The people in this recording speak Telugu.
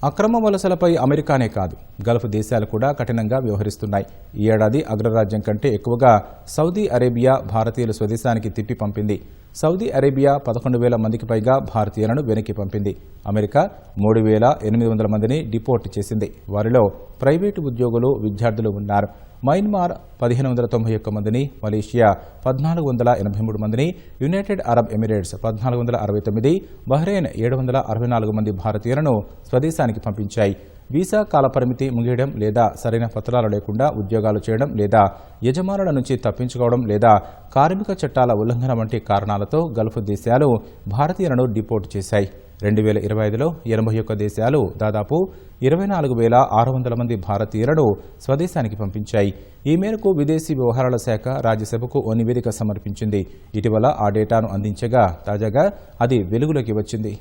అక్రమ వలసలపై అమెరికానే కాదు, గల్ఫ్ దేశాలు కూడా కఠినంగా వ్యవహరిస్తున్నాయి. ఈ ఏడాది అగ్రరాజ్యం కంటే ఎక్కువగా సౌదీ అరేబియా భారతీయులు స్వదేశానికి తిప్పి పంపింది. సౌదీ అరేబియా 11,000 మందికి పైగా భారతీయులను వెనక్కి పంపింది. అమెరికా 3,800 మందిని డిపోర్ట్ చేసింది. వారిలో ప్రైవేటు ఉద్యోగులు, విద్యార్థులు ఉన్నారు. మయన్మార్ 1,591 మందిని, మలేషియా 1,483 మందిని, యునైటెడ్ అరబ్ ఎమిరేట్స్ 1,469, బహ్రెయిన్ 764 మంది భారతీయులను స్వదేశానికి పంపించాయి. వీసా కాలపరిమితి ముగియడం లేదా సరైన పత్రాలు లేకుండా ఉద్యోగాలు చేయడం లేదా యజమానుల నుంచి తప్పించుకోవడం లేదా కార్మిక చట్టాల ఉల్లంఘన వంటి కారణాలతో గల్ఫ్ దేశాలు భారతీయులను డిపోర్ట్ చేశాయి. 2025లో 81 దేశాలు దాదాపు 24,600 మంది భారతీయులను స్వదేశానికి పంపించాయి. ఈ మేరకు విదేశీ వ్యవహారాల శాఖ రాజ్యసభకు ఓ నివేదిక సమర్పించింది. ఇటీవల ఆ డేటాను అందించగా తాజాగా అది వెలుగులోకి వచ్చింది.